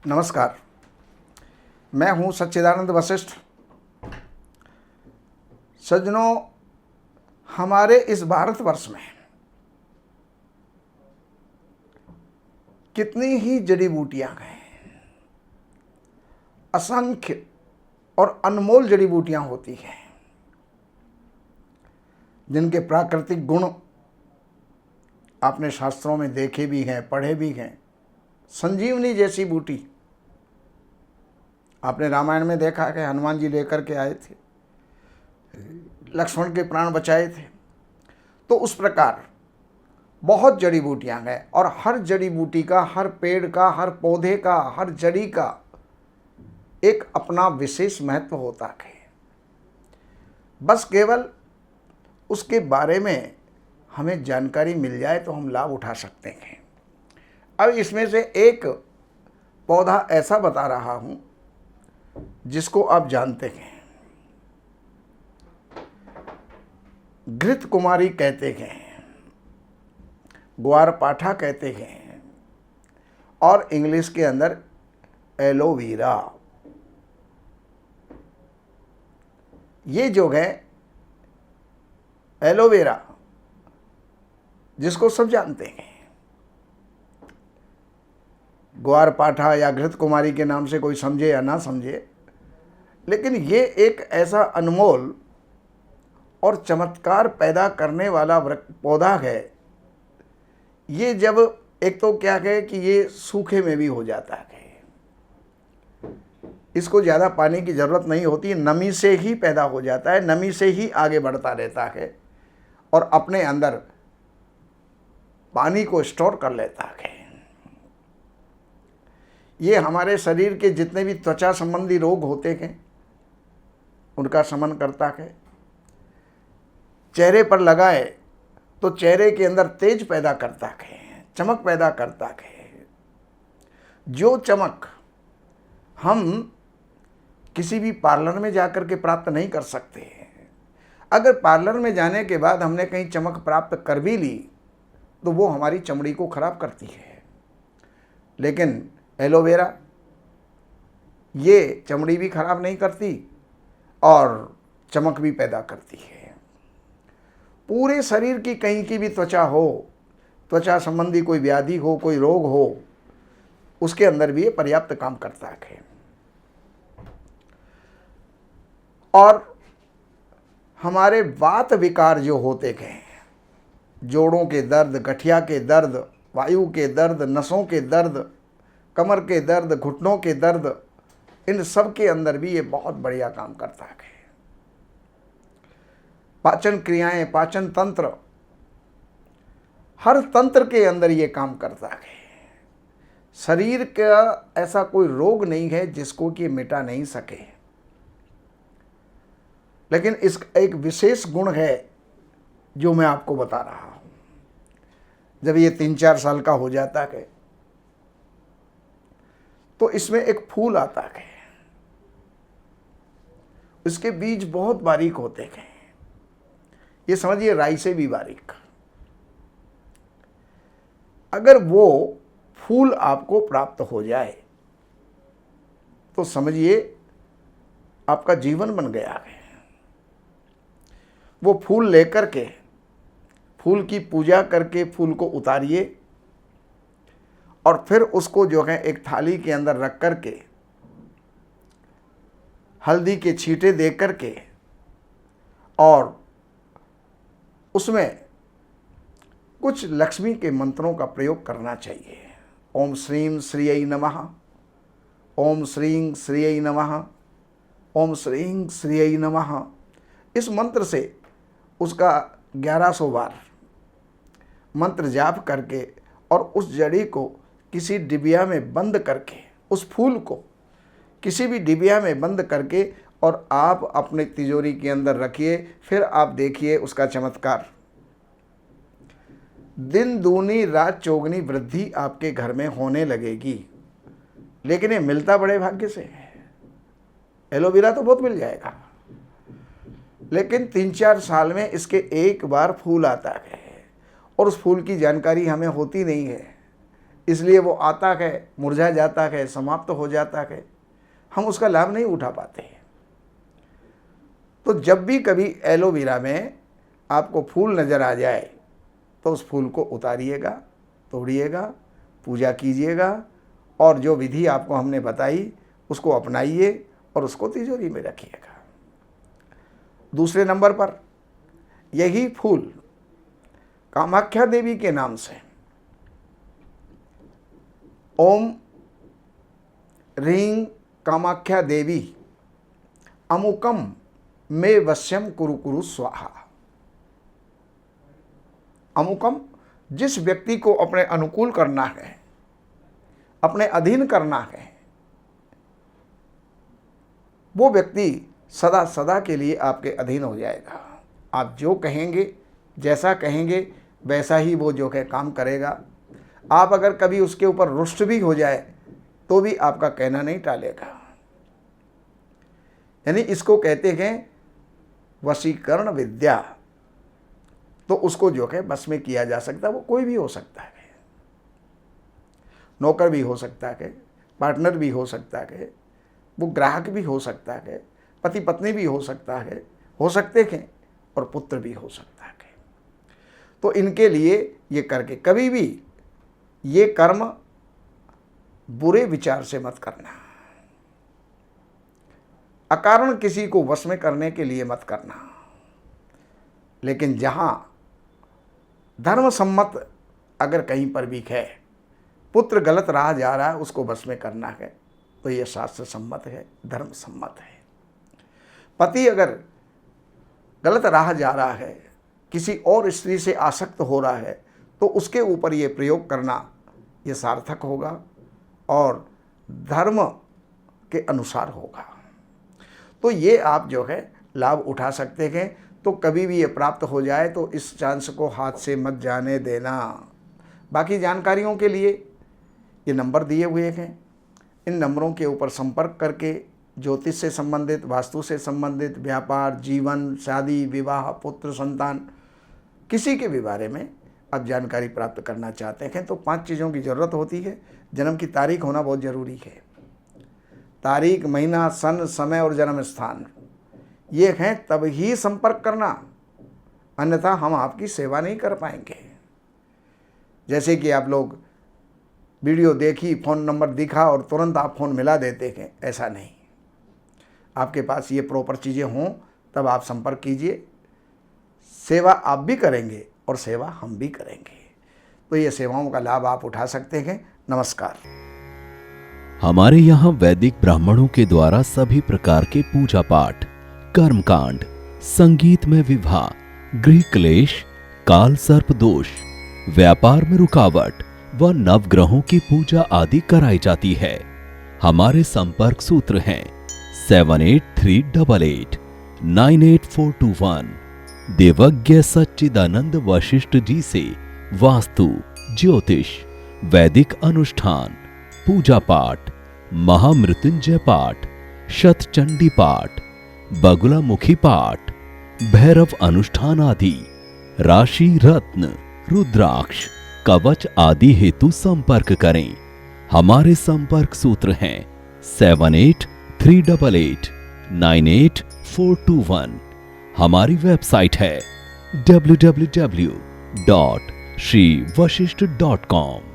नमस्कार। मैं हूं सच्चिदानंद वशिष्ठ। सज्जनों, हमारे इस भारतवर्ष में कितनी ही जड़ी बूटियां हैं, असंख्य और अनमोल जड़ी बूटियां होती हैं जिनके प्राकृतिक गुण आपने शास्त्रों में देखे भी हैं, पढ़े भी हैं। संजीवनी जैसी बूटी आपने रामायण में देखा कि हनुमान जी लेकर के आए थे, लक्ष्मण के प्राण बचाए थे। तो उस प्रकार बहुत जड़ी बूटियां हैं और हर जड़ी बूटी का, हर पेड़ का, हर पौधे का, हर जड़ी का एक अपना विशेष महत्व होता है। बस केवल उसके बारे में हमें जानकारी मिल जाए तो हम लाभ उठा सकते हैं। अब इसमें से एक पौधा ऐसा बता रहा हूं जिसको आप जानते हैं, घृत कुमारी कहते हैं, ग्वारपाठा कहते हैं और इंग्लिश के अंदर एलोवेरा। ये जो है एलोवेरा, जिसको सब जानते हैं, ग्वारपाठा या घृत कुमारी के नाम से कोई समझे या ना समझे, लेकिन ये एक ऐसा अनमोल और चमत्कार पैदा करने वाला पौधा है। ये जब एक तो क्या है कि ये सूखे में भी हो जाता है, इसको ज़्यादा पानी की ज़रूरत नहीं होती, नमी से ही पैदा हो जाता है, नमी से ही आगे बढ़ता रहता है और अपने अंदर पानी को स्टोर कर लेता है। ये हमारे शरीर के जितने भी त्वचा संबंधी रोग होते हैं उनका शमन करता है। चेहरे पर लगाए तो चेहरे के अंदर तेज पैदा करता है, चमक पैदा करता है। जो चमक हम किसी भी पार्लर में जाकर के प्राप्त नहीं कर सकते, अगर पार्लर में जाने के बाद हमने कहीं चमक प्राप्त कर भी ली तो वो हमारी चमड़ी को खराब करती है। लेकिन एलोवेरा ये चमड़ी भी खराब नहीं करती और चमक भी पैदा करती है। पूरे शरीर की कहीं की भी त्वचा हो, त्वचा संबंधी कोई व्याधि हो, कोई रोग हो, उसके अंदर भी ये पर्याप्त काम करता है। और हमारे वात विकार जो होते हैं, जोड़ों के दर्द, गठिया के दर्द, वायु के दर्द, नसों के दर्द, कमर के दर्द, घुटनों के दर्द, इन सब के अंदर भी ये बहुत बढ़िया काम करता है। पाचन क्रियाएं, पाचन तंत्र, हर तंत्र के अंदर ये काम करता है। शरीर का ऐसा कोई रोग नहीं है जिसको कि मिटा नहीं सके। लेकिन इसका एक विशेष गुण है जो मैं आपको बता रहा हूं। जब ये 3-4 साल का हो जाता है तो इसमें एक फूल आता है। इसके बीज बहुत बारीक होते हैं, ये समझिए राई से भी बारीक। अगर वो फूल आपको प्राप्त हो जाए तो समझिए आपका जीवन बन गया है। वो फूल लेकर के, फूल की पूजा करके फूल को उतारिए और फिर उसको जो है एक थाली के अंदर रख करके हल्दी के छींटे दे करके और उसमें कुछ लक्ष्मी के मंत्रों का प्रयोग करना चाहिए। ओम श्रीं श्रियै नमः, ओम श्रीं श्रियै नमः, ओम श्रीं श्रियै नमः। इस मंत्र से उसका 1100 बार मंत्र जाप करके और उस जड़ी को किसी डिबिया में बंद करके, उस फूल को किसी भी डिबिया में बंद करके और आप अपने तिजोरी के अंदर रखिए। फिर आप देखिए उसका चमत्कार। दिन दूनी रात चौगनी वृद्धि आपके घर में होने लगेगी। लेकिन ये मिलता बड़े भाग्य से है। एलोवेरा तो बहुत मिल जाएगा, लेकिन 3-4 साल में इसके एक बार फूल आता है और उस फूल की जानकारी हमें होती नहीं है। इसलिए वो आता है, मुरझा जाता है, समाप्त हो जाता है, हम उसका लाभ नहीं उठा पाते। तो जब भी कभी एलोवेरा में आपको फूल नज़र आ जाए तो उस फूल को उतारिएगा, तोड़िएगा, पूजा कीजिएगा और जो विधि आपको हमने बताई उसको अपनाइए और उसको तिजोरी में रखिएगा। दूसरे नंबर पर यही फूल कामाख्या देवी के नाम से ओम ह्रीं कामाख्या देवी अमुकम मे वश्यम कुरु कुरु स्वाहा। अमुकम, जिस व्यक्ति को अपने अनुकूल करना है, अपने अधीन करना है, वो व्यक्ति सदा सदा के लिए आपके अधीन हो जाएगा। आप जो कहेंगे, जैसा कहेंगे वैसा ही वो जो है काम करेगा। आप अगर कभी उसके ऊपर रुष्ट भी हो जाए तो भी आपका कहना नहीं टालेगा। यानी इसको कहते हैं वशीकरण विद्या। तो उसको जो है बस में किया जा सकता है। वो कोई भी हो सकता है, नौकर भी हो सकता है, पार्टनर भी हो सकता है, वो ग्राहक भी हो सकता है, पति पत्नी भी हो सकते हैं और पुत्र भी हो सकता है। तो इनके लिए ये करके कभी भी ये कर्म बुरे विचार से मत करना, अकारण किसी को वश में करने के लिए मत करना। लेकिन जहाँ धर्म सम्मत अगर कहीं पर भी है, पुत्र गलत राह जा रहा है, उसको वश में करना है, तो ये शास्त्र सम्मत है, धर्म सम्मत है। पति अगर गलत राह जा रहा है, किसी और स्त्री से आसक्त हो रहा है, तो उसके ऊपर ये प्रयोग करना ये सार्थक होगा और धर्म के अनुसार होगा। तो ये आप जो है लाभ उठा सकते हैं। तो कभी भी ये प्राप्त हो जाए तो इस चांस को हाथ से मत जाने देना। बाकी जानकारियों के लिए ये नंबर दिए हुए हैं, इन नंबरों के ऊपर संपर्क करके ज्योतिष से संबंधित, वास्तु से संबंधित, व्यापार, जीवन, शादी, विवाह, पुत्र, संतान, किसी के भी बारे में आप जानकारी प्राप्त करना चाहते हैं तो 5 चीज़ों की ज़रूरत होती है। जन्म की तारीख होना बहुत ज़रूरी है। तारीख, महीना, सन, समय और जन्म स्थान ये हैं, तब ही संपर्क करना, अन्यथा हम आपकी सेवा नहीं कर पाएंगे। जैसे कि आप लोग वीडियो देखी, फ़ोन नंबर दिखा और तुरंत आप फ़ोन मिला देते हैं, ऐसा नहीं। आपके पास ये प्रॉपर चीज़ें हों तब आप संपर्क कीजिए। सेवा आप भी करेंगे और सेवा हम भी करेंगे। तो ये सेवाओं का लाभ आप उठा सकते हैं। नमस्कार। हमारे यहाँ वैदिक ब्राह्मणों के द्वारा सभी प्रकार के पूजा पाठ, कर्मकांड, संगीत में विवाह, गृह क्लेश, काल सर्प दोष, व्यापार में रुकावट व नवग्रहों की पूजा आदि कराई जाती है। हमारे संपर्क सूत्र हैं 7838898421। देवज्ञ सच्चिदानंद वशिष्ठ जी से वास्तु, ज्योतिष, वैदिक अनुष्ठान, पूजा पाठ, महामृत्युंजय पाठ, शतचंडी पाठ, बगुलामुखी पाठ, भैरव अनुष्ठान आदि, राशि रत्न, रुद्राक्ष, कवच आदि हेतु संपर्क करें। हमारे संपर्क सूत्र हैं 7838898421। हमारी वेबसाइट है www.shrivashishth.com।